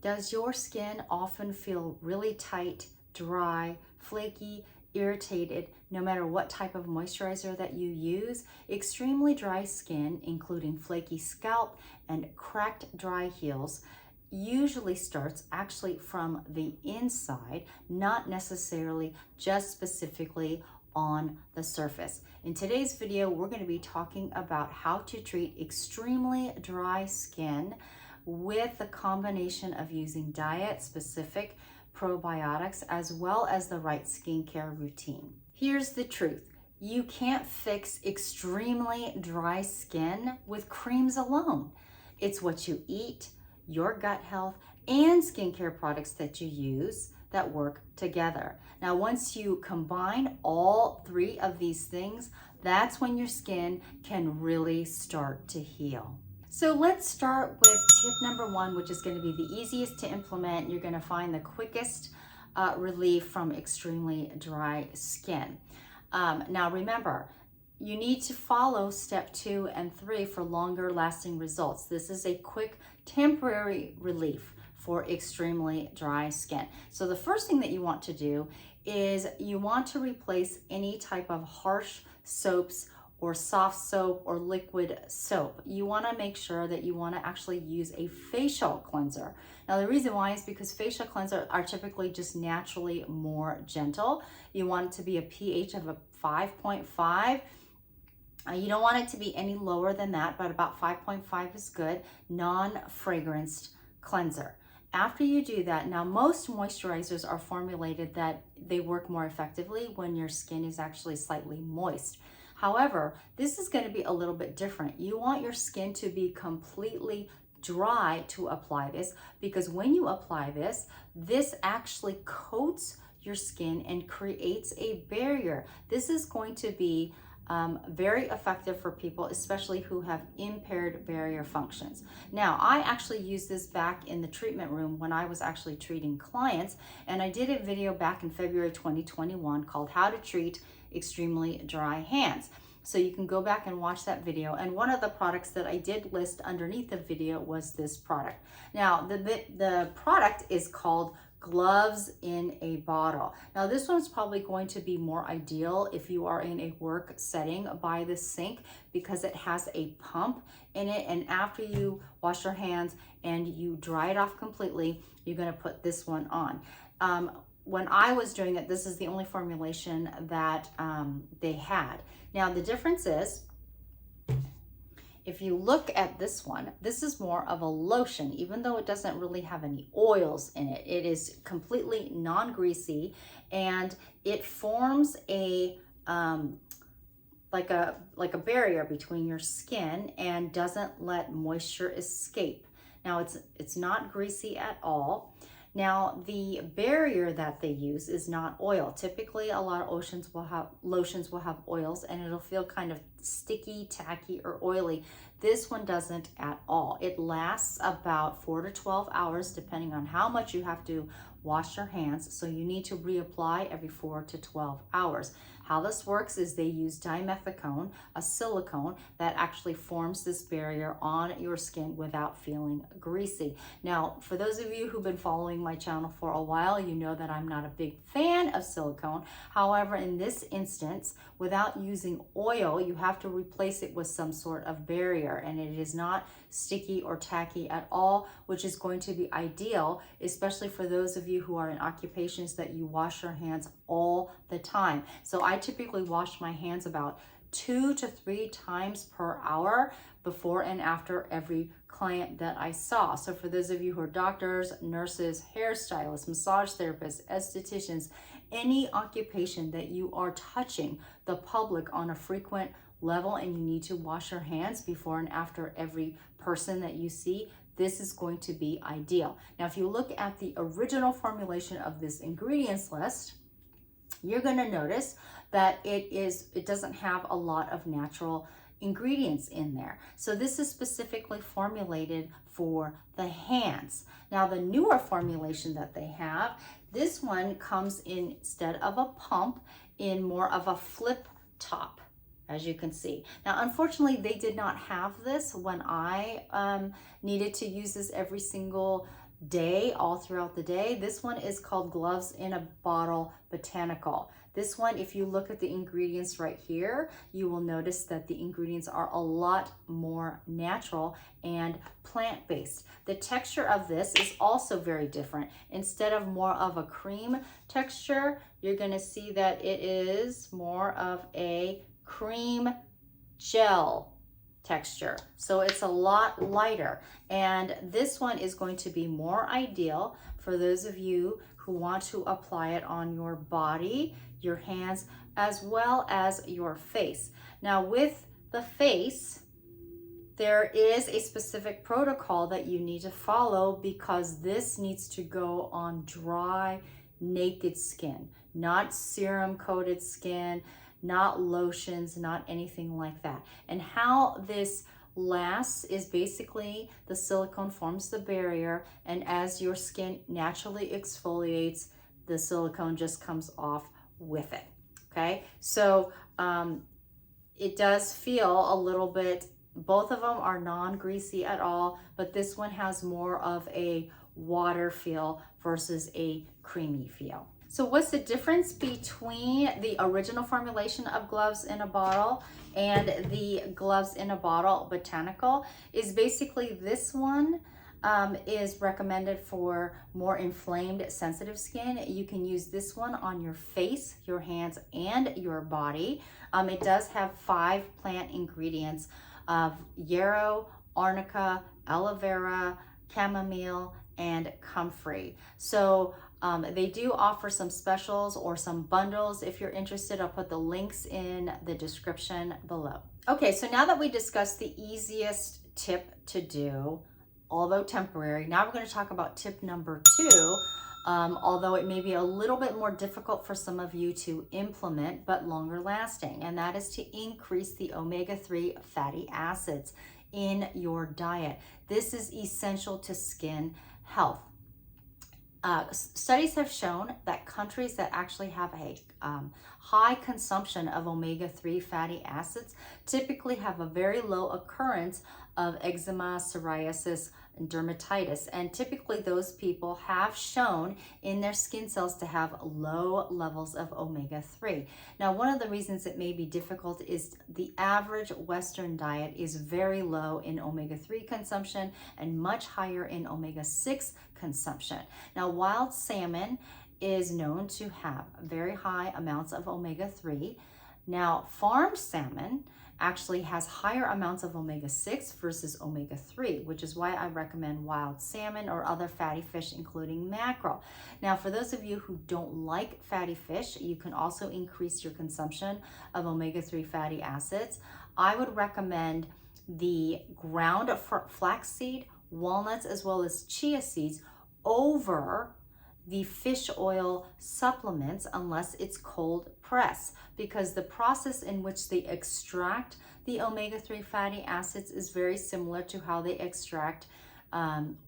Does your skin often feel really tight, dry, flaky, irritated, no matter what type of moisturizer that you use? Extremely dry skin, including flaky scalp and cracked dry heels, usually starts actually from the inside, not necessarily just specifically on the surface. In today's video, we're going to be talking about how to treat extremely dry skin with the combination of using diet-specific probiotics as well as the right skincare routine. Here's the truth. You can't fix extremely dry skin with creams alone. It's what you eat, your gut health, and skincare products that you use that work together. Now, once you combine all three of these things, that's when your skin can really start to heal. So let's start with tip number one, which is going to be the easiest to implement. You're going to find the quickest relief from extremely dry skin. Now remember, you need to follow step 2 and 3 for longer lasting results. This is a quick temporary relief for extremely dry skin. So the first thing that you want to do is you want to replace any type of harsh soaps or soft soap or liquid soap. You want to make sure that you want to actually use a facial cleanser. Now the reason why is because facial cleansers are typically just naturally more gentle. You want it to be a pH of a 5.5. You don't want it to be any lower than that, but about 5.5 is good. Non-fragranced cleanser. After you do that, now most moisturizers are formulated that they work more effectively when your skin is actually slightly moist. However, this is going to be a little bit different. You want your skin to be completely dry to apply this, because when you apply this, this actually coats your skin and creates a barrier. This is going to be very effective for people, especially who have impaired barrier functions. Now, I actually used this back in the treatment room when I was actually treating clients, and I did a video back in February 2021 called How to Treat Extremely Dry Hands. So you can go back and watch that video. And one of the products that I did list underneath the video was this product. Now, the product is called Gloves in a Bottle. Now, this one's probably going to be more ideal if you are in a work setting by the sink, because it has a pump in it. And after you wash your hands and you dry it off completely, you're going to put this one on. When I was doing it, this is the only formulation that they had. Now, the difference is, if you look at this one, this is more of a lotion, even though it doesn't really have any oils in it. It is completely non-greasy, and it forms a like a barrier between your skin and doesn't let moisture escape. Now, it's not greasy at all. Now, the barrier that they use is not oil. Typically, a lot of lotions will have oils, and it'll feel kind of sticky, tacky, or oily. This one doesn't at all. It lasts about 4 to 12 hours, depending on how much you have to wash your hands. So you need to reapply every 4 to 12 hours. How this works is they use dimethicone, a silicone that actually forms this barrier on your skin without feeling greasy. Now, for those of you who've been following my channel for a while, you know that I'm not a big fan of silicone. However, in this instance, without using oil, you have to replace it with some sort of barrier, and it is not sticky or tacky at all, which is going to be ideal, especially for those of you who are in occupations that you wash your hands all the time. So I typically wash my hands about 2 to 3 times per hour before and after every client that I saw. So for those of you who are doctors, nurses, hairstylists, massage therapists, estheticians, any occupation that you are touching the public on a frequent level and you need to wash your hands before and after every person that you see, this is going to be ideal. Now, if you look at the original formulation of this ingredients list, you're going to notice that it doesn't have a lot of natural ingredients in there. So this is specifically formulated for the hands. Now, the newer formulation that they have, this one comes in, instead of a pump, in more of a flip top, as you can see. Now, unfortunately, they did not have this when I needed to use this every single day, all throughout the day. This one is called Gloves in a Bottle Botanical. This one, if you look at the ingredients right here, you will notice that the ingredients are a lot more natural and plant-based. The texture of this is also very different. Instead of more of a cream texture, you're gonna see that it is more of a cream gel texture. So it's a lot lighter. And this one is going to be more ideal for those of you who want to apply it on your body, your hands, as well as your face. Now with the face, there is a specific protocol that you need to follow because this needs to go on dry, naked skin, not serum coated skin, not lotions, not anything like that. And how this lasts is basically the silicone forms the barrier, and as your skin naturally exfoliates, the silicone just comes off with it. Okay, so it does feel a little bit, both of them are non-greasy at all, but this one has more of a water feel versus a creamy feel. So what's the difference between the original formulation of Gloves in a Bottle and the Gloves in a Bottle Botanical is basically this one is recommended for more inflamed, sensitive skin. You can use this one on your face, your hands, and your body. It does have 5 plant ingredients of yarrow, arnica, aloe vera, chamomile, and comfrey. So they do offer some specials or some bundles. If you're interested, I'll put the links in the description below. Okay, so now that we discussed the easiest tip to do, although temporary, now we're going to talk about tip number 2, although it may be a little bit more difficult for some of you to implement, but longer lasting, and that is to increase the omega-3 fatty acids in your diet. This is essential to skin health. Studies have shown that countries that actually have a high consumption of omega-3 fatty acids typically have a very low occurrence of eczema, psoriasis, and dermatitis. And typically those people have shown in their skin cells to have low levels of omega-3. Now, one of the reasons it may be difficult is the average Western diet is very low in omega-3 consumption and much higher in omega-6 consumption. Now, wild salmon is known to have very high amounts of omega-3. Now, farmed salmon actually has higher amounts of omega-6 versus omega-3, which is why I recommend wild salmon or other fatty fish, including mackerel. Now, for those of you who don't like fatty fish, you can also increase your consumption of omega-3 fatty acids. I would recommend the ground flaxseed, walnuts, as well as chia seeds over the fish oil supplements unless it's cold press, because the process in which they extract the omega-3 fatty acids is very similar to how they extract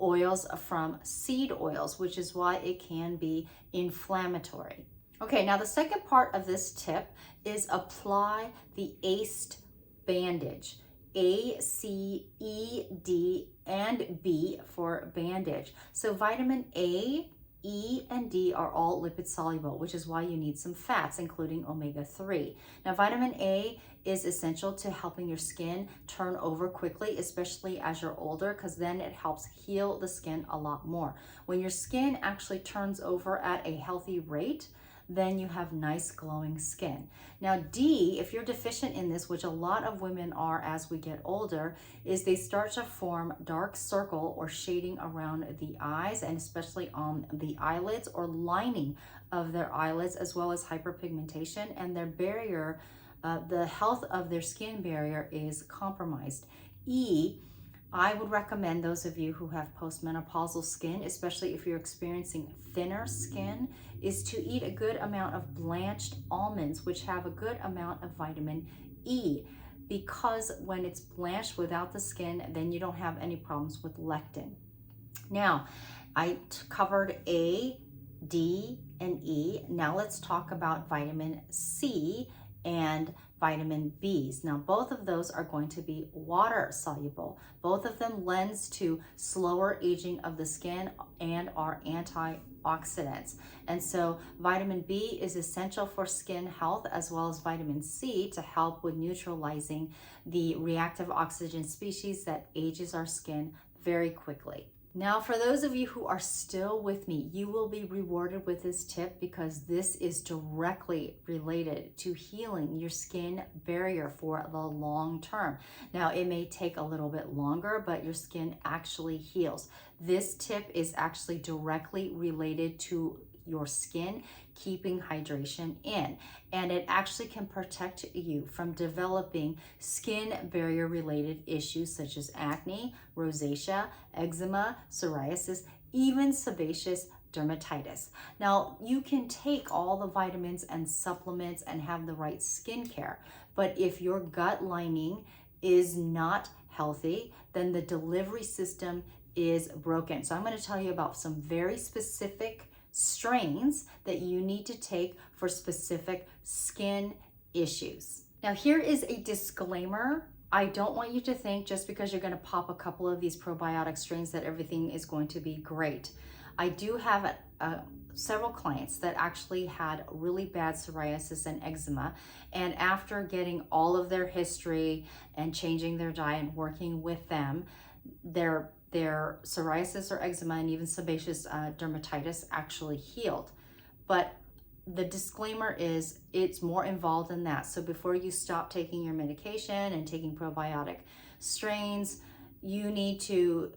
oils from seed oils, which is why it can be inflammatory. Okay, now the second part of this tip is apply the ACE bandage. A, C, E, D, and B for bandage. So vitamin A, E, and D are all lipid soluble, which is why you need some fats, including omega-3. Now, vitamin A is essential to helping your skin turn over quickly, especially as you're older, because then it helps heal the skin a lot more. When your skin actually turns over at a healthy rate, then you have nice glowing skin. Now D, if you're deficient in this, which a lot of women are as we get older, is they start to form dark circle or shading around the eyes, and especially on the eyelids or lining of their eyelids, as well as hyperpigmentation, and their barrier, the health of their skin barrier is compromised. E, I would recommend those of you who have postmenopausal skin, especially if you're experiencing thinner skin, is to eat a good amount of blanched almonds, which have a good amount of vitamin E, because when it's blanched without the skin, then you don't have any problems with lectin. Now, I covered A, D, and E. Now let's talk about vitamin C and vitamin Bs. Now, both of those are going to be water soluble. Both of them lends to slower aging of the skin and are antioxidants. And so vitamin B is essential for skin health, as well as vitamin C to help with neutralizing the reactive oxygen species that ages our skin very quickly. Now, for those of you who are still with me, you will be rewarded with this tip because this is directly related to healing your skin barrier for the long term. Now, it may take a little bit longer, but your skin actually heals. This tip is actually directly related to your skin keeping hydration in, and it actually can protect you from developing skin barrier related issues such as acne, rosacea, eczema, psoriasis, even sebaceous dermatitis. Now, you can take all the vitamins and supplements and have the right skincare, but if your gut lining is not healthy, then the delivery system is broken. So I'm going to tell you about some very specific strains that you need to take for specific skin issues. Now, here is a disclaimer. I don't want you to think just because you're going to pop a couple of these probiotic strains that everything is going to be great. I do have several clients that actually had really bad psoriasis and eczema, and after getting all of their history and changing their diet and working with them, their psoriasis or eczema and even sebaceous dermatitis actually healed. But the disclaimer is it's more involved than that. So before you stop taking your medication and taking probiotic strains, you need to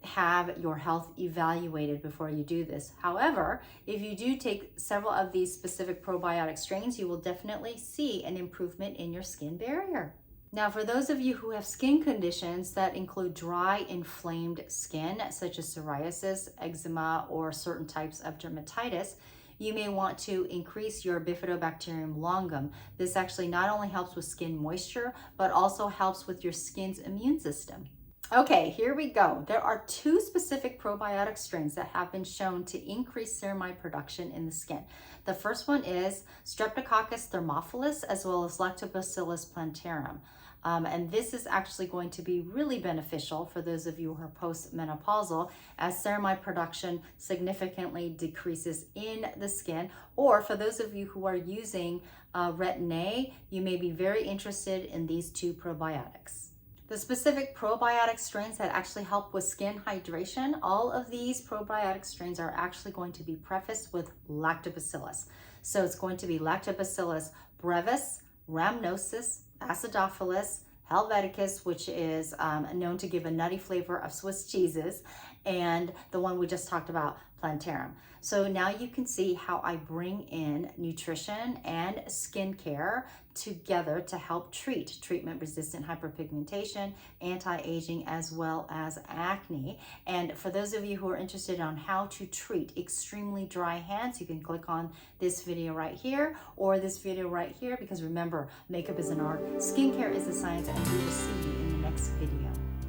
have your health evaluated before you do this. However, if you do take several of these specific probiotic strains, you will definitely see an improvement in your skin barrier. Now, for those of you who have skin conditions that include dry, inflamed skin, such as psoriasis, eczema, or certain types of dermatitis, you may want to increase your Bifidobacterium longum. This actually not only helps with skin moisture, but also helps with your skin's immune system. Okay, here we go. There are 2 specific probiotic strains that have been shown to increase ceramide production in the skin. The first one is Streptococcus thermophilus, as well as Lactobacillus plantarum. And this is actually going to be really beneficial for those of you who are postmenopausal, as ceramide production significantly decreases in the skin. Or for those of you who are using Retin-A, you may be very interested in these 2 probiotics. The specific probiotic strains that actually help with skin hydration, all of these probiotic strains are actually going to be prefaced with lactobacillus. So it's going to be Lactobacillus brevis, rhamnosus, acidophilus, helveticus, which is known to give a nutty flavor of Swiss cheeses, and the one we just talked about, plantarum. So now you can see how I bring in nutrition and skincare together to help treat treatment-resistant hyperpigmentation, anti-aging, as well as acne. And for those of you who are interested on how to treat extremely dry hands, you can click on this video right here or this video right here, because remember, makeup is an art, skincare is a science, and we will see you in the next video.